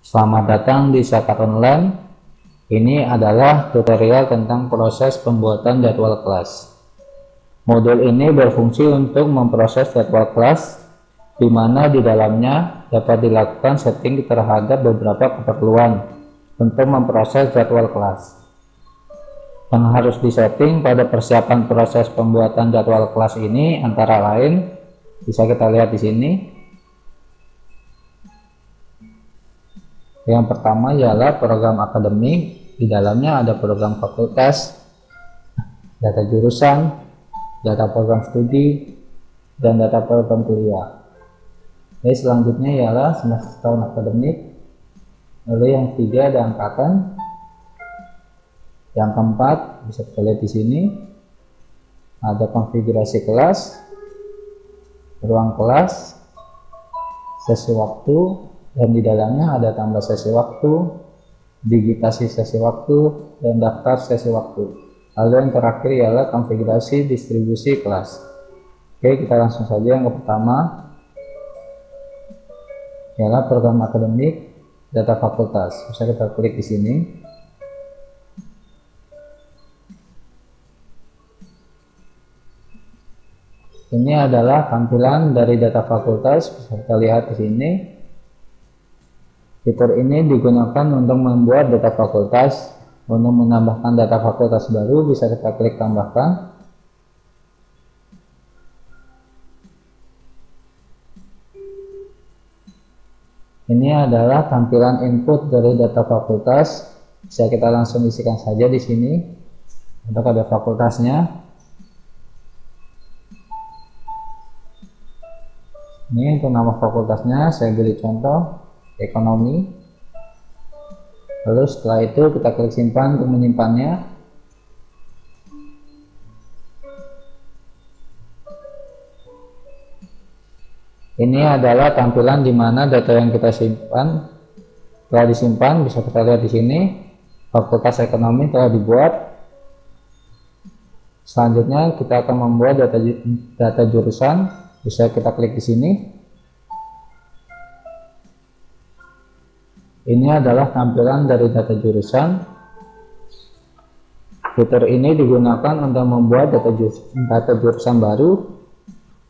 Selamat datang di Sakat Online. Ini adalah tutorial tentang proses pembuatan jadwal kelas. Modul ini berfungsi untuk memproses jadwal kelas, di mana di dalamnya dapat dilakukan setting terhadap beberapa keperluan untuk memproses jadwal kelas. Yang harus disetting pada persiapan proses pembuatan jadwal kelas ini antara lain bisa kita lihat di sini. Yang pertama ialah program akademik. Di dalamnya ada program fakultas, data jurusan, data program studi, dan data program kuliah. Jadi selanjutnya ialah semester tahun akademik. Lalu yang ketiga ada angkatan. Yang keempat bisa kita lihat di sini ada konfigurasi kelas, ruang kelas, sesi waktu, dan di dalamnya ada tambah sesi waktu, digitasi sesi waktu, dan daftar sesi waktu. Lalu yang terakhir ialah konfigurasi distribusi kelas. Oke, kita langsung saja. Yang pertama ialah program akademik, data fakultas. Bisa kita klik di sini. Ini adalah tampilan dari data fakultas. Bisa kita lihat di sini. Fitur ini digunakan untuk membuat data fakultas. Untuk menambahkan data fakultas baru bisa kita klik tambahkan. Ini adalah tampilan input dari data fakultas. Bisa kita langsung isikan saja di sini untuk ada fakultasnya. Ini untuk nama fakultasnya saya beri contoh ekonomi. Lalu setelah itu kita klik simpan untuk menyimpannya. Ini adalah tampilan di mana data yang kita simpan telah disimpan. Bisa kita lihat di sini fakultas ekonomi telah dibuat. Selanjutnya kita akan membuat data jurusan. Bisa kita klik di sini. Ini adalah tampilan dari data jurusan. Fitur ini digunakan untuk membuat data jurusan baru.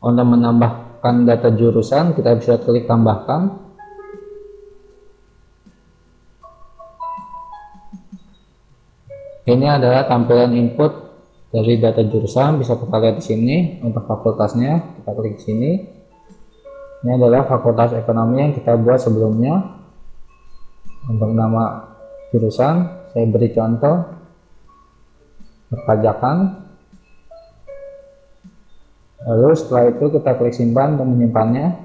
Untuk menambahkan data jurusan, kita bisa klik tambahkan. Ini adalah tampilan input dari data jurusan. Bisa kita lihat di sini untuk fakultasnya. Kita klik di sini. Ini adalah fakultas ekonomi yang kita buat sebelumnya. Untuk nama jurusan saya beri contoh perpajakan. Lalu setelah itu kita klik simpan untuk menyimpannya.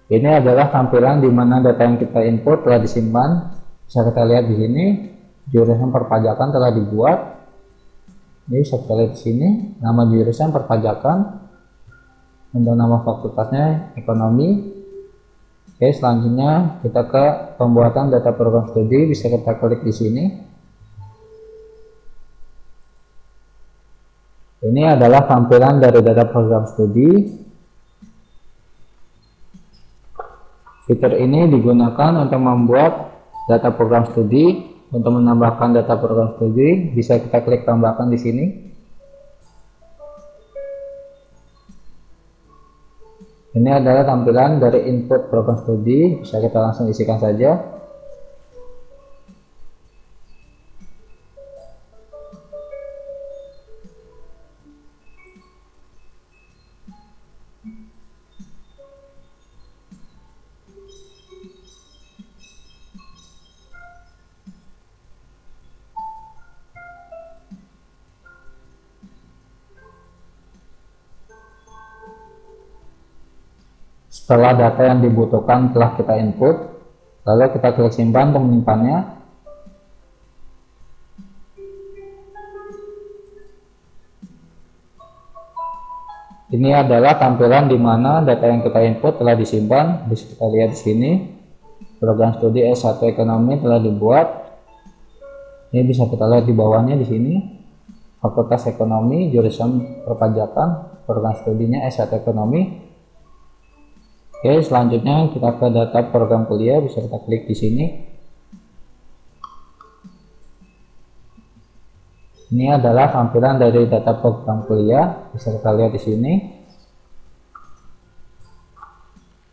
Ini adalah tampilan di mana data yang kita input telah disimpan. Bisa kita lihat di sini jurusan perpajakan telah dibuat. Ini bisa kita lihat di sini nama jurusan perpajakan. Untuk nama fakultasnya ekonomi. Oke, selanjutnya kita ke pembuatan data program studi. Bisa kita klik di sini. Ini adalah tampilan dari data program studi. Fitur ini digunakan untuk membuat data program studi. Untuk menambahkan data program studi bisa kita klik tambahkan di sini. Ini adalah tampilan dari input program studi. Bisa kita langsung isikan saja. Setelah data yang dibutuhkan telah kita input, lalu kita klik simpan untuk menyimpannya. Ini adalah tampilan di mana data yang kita input telah disimpan. Bisa kita lihat di sini program studi S1 ekonomi telah dibuat. Ini bisa kita lihat di bawahnya di sini fakultas ekonomi, jurusan perpajakan, program studinya S1 ekonomi. Oke, selanjutnya kita ke data program kuliah, bisa kita klik di sini. Ini adalah tampilan dari data program kuliah, bisa kita lihat di sini.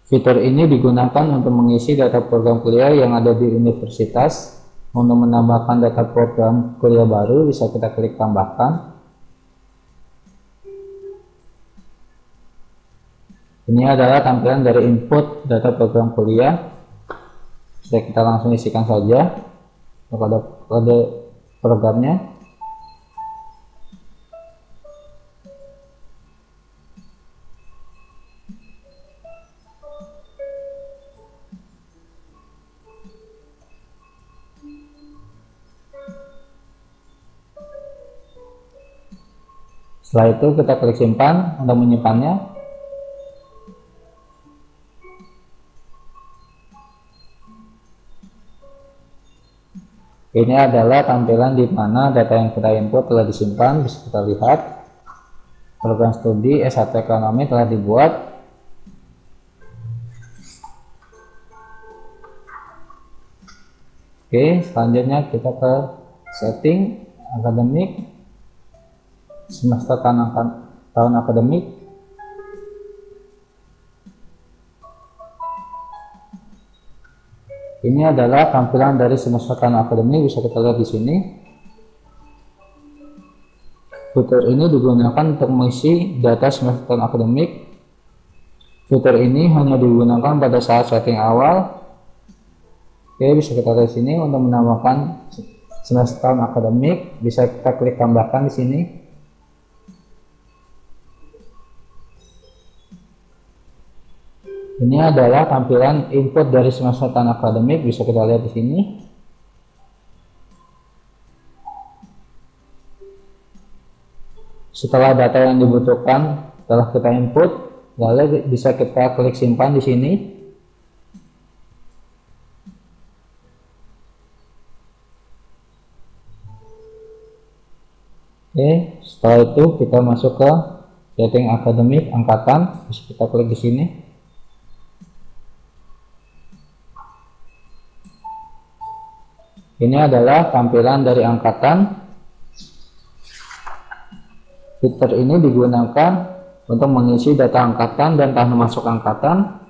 Fitur ini digunakan untuk mengisi data program kuliah yang ada di universitas. Untuk menambahkan data program kuliah baru, bisa kita klik tambahkan. Ini adalah tampilan dari input data program kuliah. Bisa kita langsung isikan saja kode programnya. Setelah itu kita klik simpan untuk menyimpannya. Ini adalah tampilan di mana data yang kita input telah disimpan. Bisa kita lihat program studi S1 Ekonomi telah dibuat. Oke, selanjutnya kita ke setting akademik, semester tahun akademik. Ini adalah tampilan dari semester tahun akademik, bisa kita lihat di sini. Fitur ini digunakan untuk mengisi data semester tahun akademik. Fitur ini hanya digunakan pada saat setting awal. Oke, bisa kita lihat di sini. Untuk menambahkan semester tahun akademik, bisa kita klik tambahkan di sini. Ini adalah tampilan input dari semester tahun akademik, bisa kita lihat di sini. Setelah data yang dibutuhkan telah kita input, lalu bisa kita klik simpan di sini. Oke, setelah itu kita masuk ke setting akademik angkatan, bisa kita klik di sini. Ini adalah tampilan dari angkatan. Fitur ini digunakan untuk mengisi data angkatan dan tahun masuk angkatan.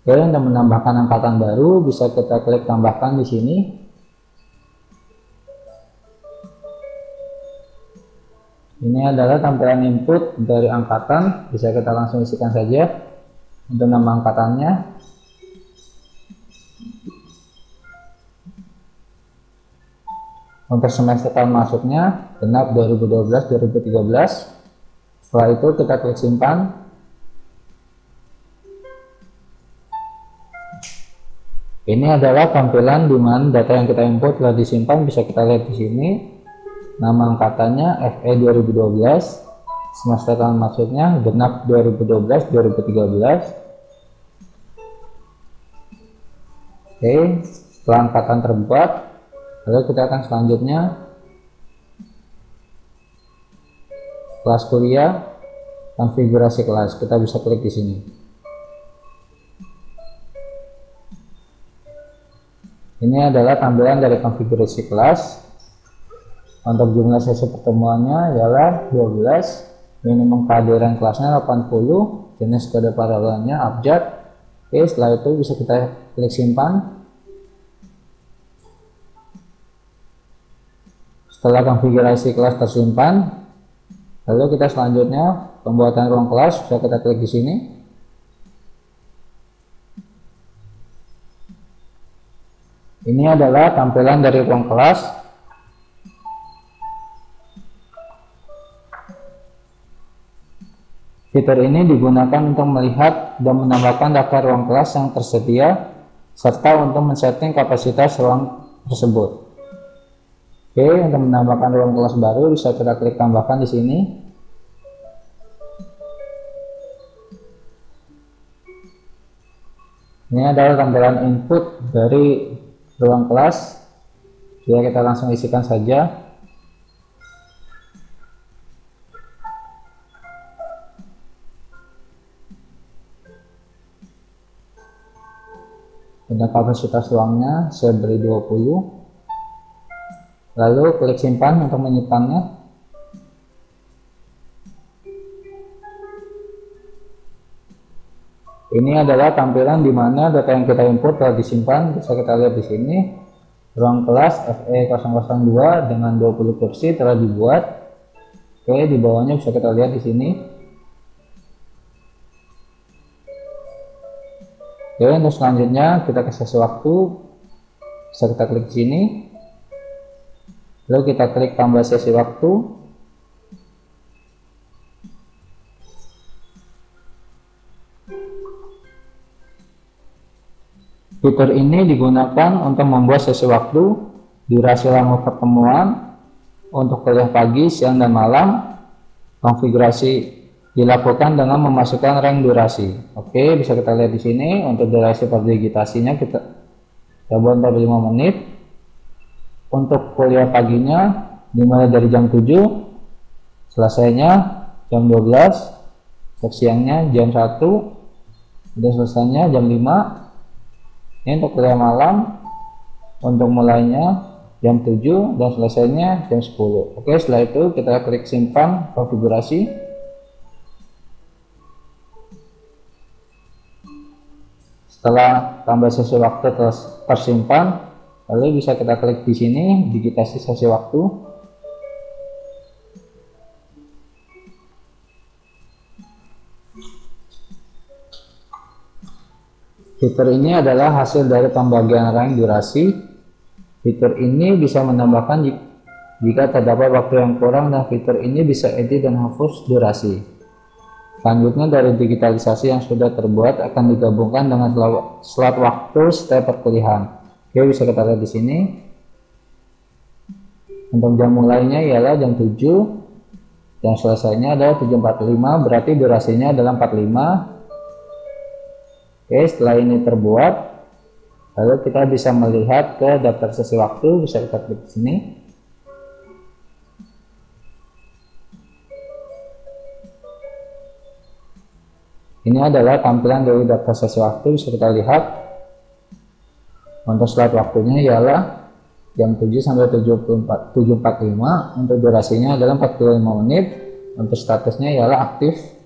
Oke, untuk menambahkan angkatan baru, bisa kita klik tambahkan di sini. Ini adalah tampilan input dari angkatan, bisa kita langsung isikan saja untuk nama angkatannya. Untuk semester tahun masuknya genap 2012-2013. Setelah itu kita klik simpan. Ini adalah tampilan di mana data yang kita input telah disimpan, bisa kita lihat di sini. Nama angkatannya FE 2012, semester tahun masuknya genap 2012-2013. Oke, setelah angkatan terbuat, lalu kita akan selanjutnya kelas kuliah, konfigurasi kelas. Kita bisa klik di sini. Ini adalah tampilan dari konfigurasi kelas. Untuk jumlah sesi pertemuannya ialah 12, minimum kehadiran kelasnya 80, jenis kode paralelnya abjad. Oke, setelah itu bisa kita klik simpan. Setelah konfigurasi kelas tersimpan, lalu kita selanjutnya pembuatan ruang kelas, bisa kita klik di sini. Ini adalah tampilan dari ruang kelas. Fitur ini digunakan untuk melihat dan menambahkan daftar ruang kelas yang tersedia, serta untuk men-setting kapasitas ruang tersebut. Oke, untuk menambahkan ruang kelas baru bisa kita klik tambahkan di sini. Ini adalah tampilan input dari ruang kelas. Jadi kita langsung isikan saja. dan kapasitas ruangnya saya beri 20. Lalu klik simpan untuk menyimpannya. Ini adalah tampilan di mana data yang kita input telah disimpan. Bisa kita lihat di sini. Ruang kelas FE002 dengan 20 kursi telah dibuat. Oke, di bawahnya bisa kita lihat di sini. Oke, untuk selanjutnya kita ke sesi waktu. Bisa kita klik di sini. Lalu kita klik tambah sesi waktu. Fitur ini digunakan untuk membuat sesi waktu, durasi lama pertemuan, untuk kuliah pagi, siang, dan malam. Konfigurasi dilakukan dengan memasukkan rank durasi. Oke, bisa kita lihat di sini. Untuk durasi perdigitasinya kita buat 45 menit. Untuk kuliah paginya dimulai dari jam 7, selesainya jam 12, untuk siangnya jam 1, dan selesainya jam 5. Ini untuk kuliah malam, untuk mulainya jam 7 dan selesainya jam 10. Oke, setelah itu kita klik simpan konfigurasi. Setelah tambah sesi waktu tersimpan, lalu bisa kita klik di sini digitasi sesi waktu. Fitur ini adalah hasil dari pembagian rank durasi. Fitur ini bisa menambahkan jika terdapat waktu yang kurang, dan fitur ini bisa edit dan hapus durasi. Selanjutnya, dari digitalisasi yang sudah terbuat akan digabungkan dengan slot waktu setiap perkuliahan. Oke, bisa kita lihat di sini. Untuk jam mulainya ialah jam 7, jam selesainya adalah 7.45, berarti durasinya adalah 45. Oke, setelah ini terbuat, lalu kita bisa melihat ke daftar sesi waktu. Bisa kita klik di sini. Ini adalah tampilan dari daftar sesi waktu. Bisa kita lihat. Untuk slot waktunya ialah jam 7 sampai 7.45. Untuk durasinya adalah 45 menit. Untuk statusnya ialah aktif.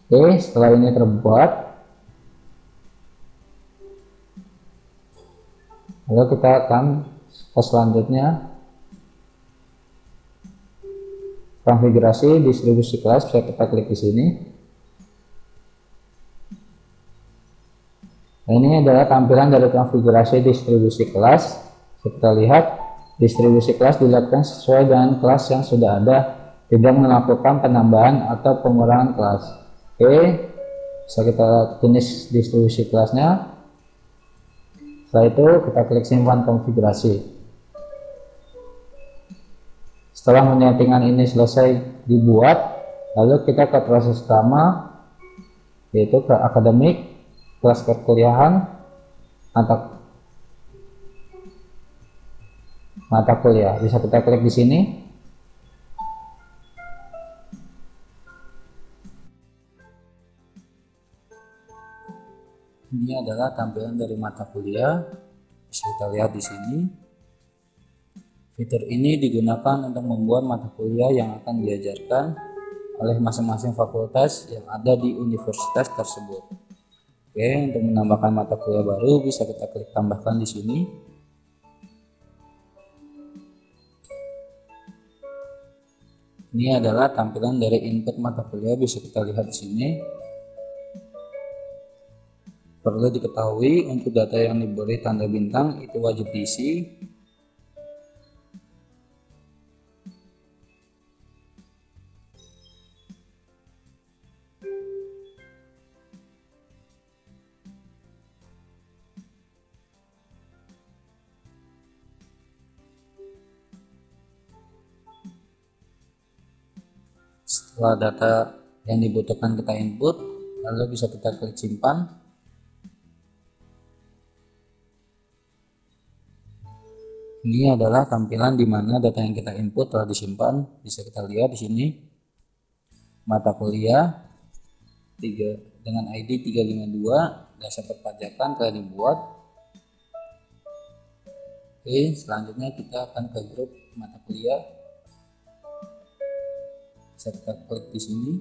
Oke, setelah ini terbuat, lalu kita akan ke selanjutnya, konfigurasi distribusi kelas. Bisa kita klik di sini. Nah, ini adalah tampilan dari konfigurasi distribusi kelas. Kita lihat distribusi kelas dilakukan sesuai dengan kelas yang sudah ada, tidak melakukan penambahan atau pengurangan kelas. Oke, bisa kita jenis distribusi kelasnya. Setelah itu kita klik simpan konfigurasi. Setelah penyetingan ini selesai dibuat, lalu kita ke proses utama, yaitu ke akademik, kelas perkuliahan, mata kuliah. Bisa kita klik di sini. Ini adalah tampilan dari mata kuliah. Bisa kita lihat di sini. Fitur ini digunakan untuk membuat mata kuliah yang akan diajarkan oleh masing-masing fakultas yang ada di universitas tersebut. Oke, untuk menambahkan mata kuliah baru bisa kita klik tambahkan di sini. Ini adalah tampilan dari input mata kuliah. Bisa kita lihat di sini. Perlu diketahui, untuk data yang diberi tanda bintang itu wajib diisi. Setelah data yang dibutuhkan kita input, lalu bisa kita klik simpan. Ini adalah tampilan di mana data yang kita input telah disimpan. Bisa kita lihat di sini. Mata kuliah 3 dengan ID 352, dasar perpajakan telah dibuat. Oke, selanjutnya kita akan ke grup mata kuliah. Bisa kita klik di sini.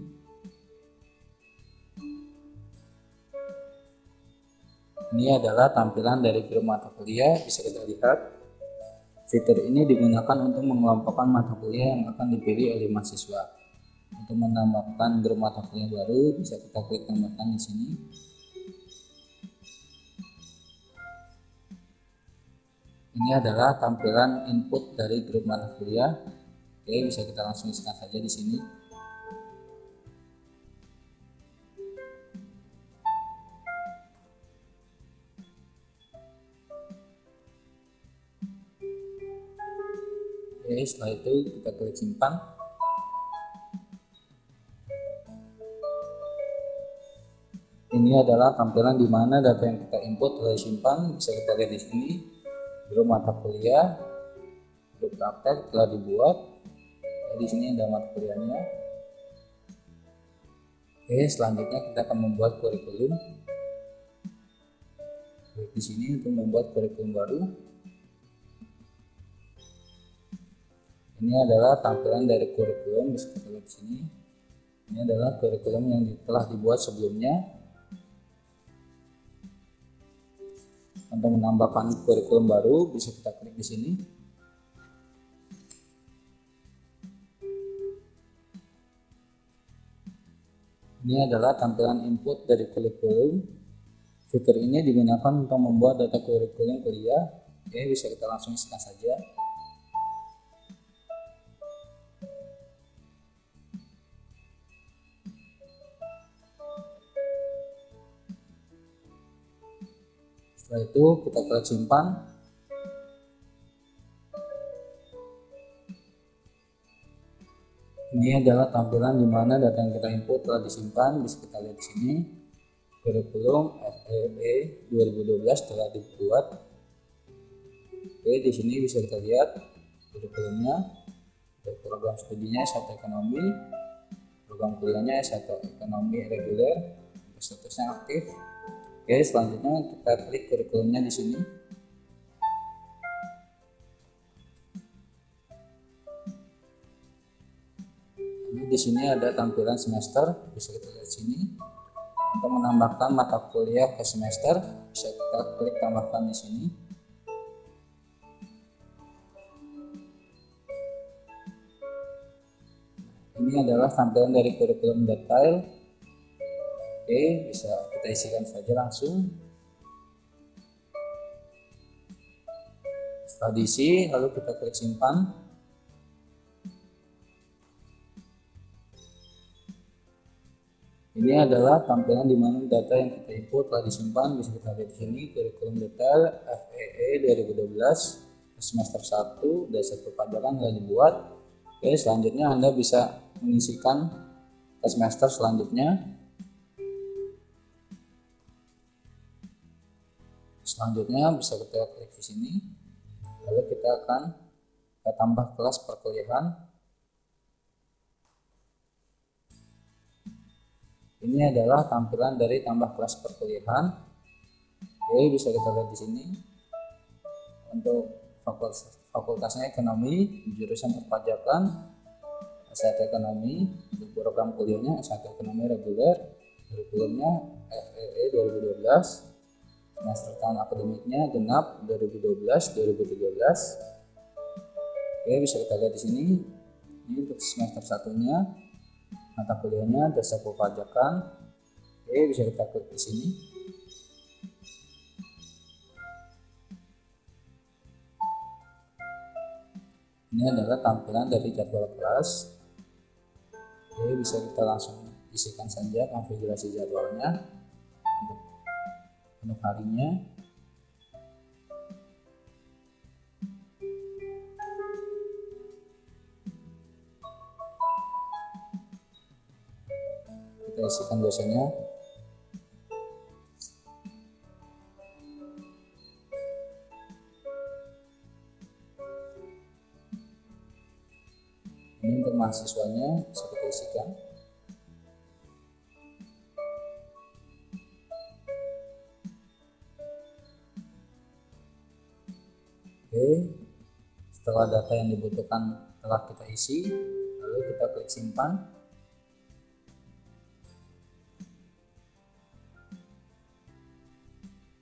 Ini adalah tampilan dari grup mata kuliah. Bisa kita lihat, fitur ini digunakan untuk mengelompokkan mata kuliah yang akan dipilih oleh mahasiswa. Untuk menambahkan grup mata kuliah baru, bisa kita klik tambahkan di sini. Ini adalah tampilan input dari grup mata kuliah. Oke, bisa kita langsung isikan saja di sini. Oke, setelah itu kita klik simpan. Ini adalah tampilan di mana data yang kita input telah disimpan. Bisa kita lihat di sini. Grup mata kuliah, grup praktek telah dibuat. Di sini ada mata kuliahnya. Oke, selanjutnya kita akan membuat kurikulum. Klik di sini untuk membuat kurikulum baru. Ini adalah tampilan dari kurikulum. Bisa kita lihat di sini. Ini adalah kurikulum yang telah dibuat sebelumnya. Untuk menambahkan kurikulum baru, bisa kita klik di sini. Ini adalah tampilan input dari kurikulum. Fitur ini digunakan untuk membuat data kurikulum kuliah. Oke, bisa kita langsung isikan saja. Setelah itu kita klik simpan. Ini adalah tampilan di mana data yang kita input telah disimpan. Bisa kita lihat di sini. Kurikulum FEE 2012 telah dibuat. Oke, di sini bisa kita lihat kurikulumnya. Program studinya S1 ekonomi, program kuliahnya S1 ekonomi reguler, statusnya aktif. Oke, selanjutnya kita klik kurikulumnya di sini. Di sini ada tampilan semester, bisa kita lihat sini. Untuk menambahkan mata kuliah ke semester, bisa kita klik tambahkan di sini. Ini adalah tampilan dari kurikulum detail. Oke, bisa kita isikan saja langsung. Setelah diisi, lalu kita klik simpan. Ini adalah tampilan di mana data yang kita input telah disimpan. Bisa kita lihat di sini, kurikulum detail FEE 2012 semester 1, dasar perpajakan telah dibuat. Oke, selanjutnya Anda bisa mengisikan ke semester selanjutnya. Selanjutnya bisa kita klik di sini. Lalu kita akan tambah kelas perkuliahan. Ini adalah tampilan dari tambah kelas perkuliahan. Oke, bisa kita lihat di sini. Untuk fakultasnya ekonomi, jurusan perpajakan, S1 ekonomi. Untuk program kuliahnya S1 ekonomi reguler, kurikulumnya FEE 2012. Semester tahun akademiknya genap 2012-2013. Oke, bisa kita lihat di sini. Ini untuk semester satunya, mata kuliahnya dasar perpajakan. Oke, bisa kita klik di sini. Ini adalah tampilan dari jadwal kelas. Oke, bisa kita langsung isikan saja konfigurasi jadwalnya untuk harinya. Kita isikan dosennya. Ini untuk mahasiswanya bisa kita isikan. Oke, setelah data yang dibutuhkan telah kita isi, lalu kita klik simpan.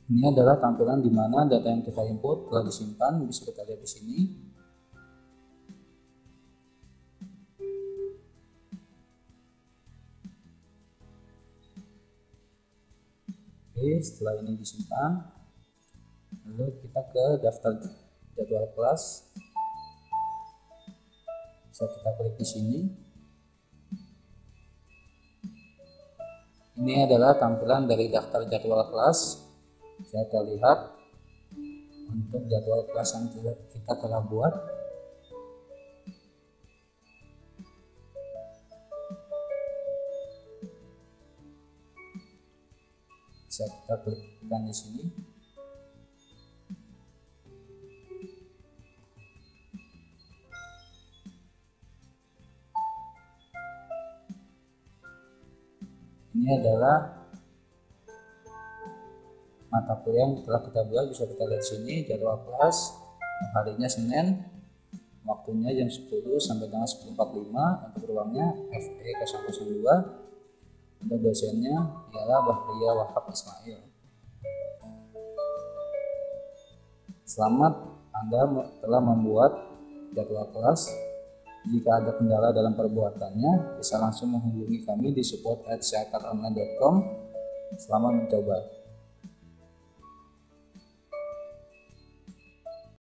Ini adalah tampilan di mana data yang kita input telah disimpan, bisa kita lihat di sini. Oke, setelah ini disimpan, lalu kita ke daftar jadwal kelas. Bisa kita klik di sini. Ini adalah tampilan dari daftar jadwal kelas. Bisa kita lihat untuk jadwal kelas yang kita telah buat. Bisa kita klikkan di sini. Ini adalah mata kuliah yang telah kita buat. Bisa kita lihat sini jadwal kelas, harinya Senin, waktunya jam 10 sampai dengan 10.45, untuk ruangnya FE 002, untuk dosennya ialah Bahria Wahab Ismail. Selamat, Anda telah membuat jadwal kelas. Jika ada kendala dalam perbuatannya, bisa langsung menghubungi kami di support@syakartonline.com. Selamat mencoba.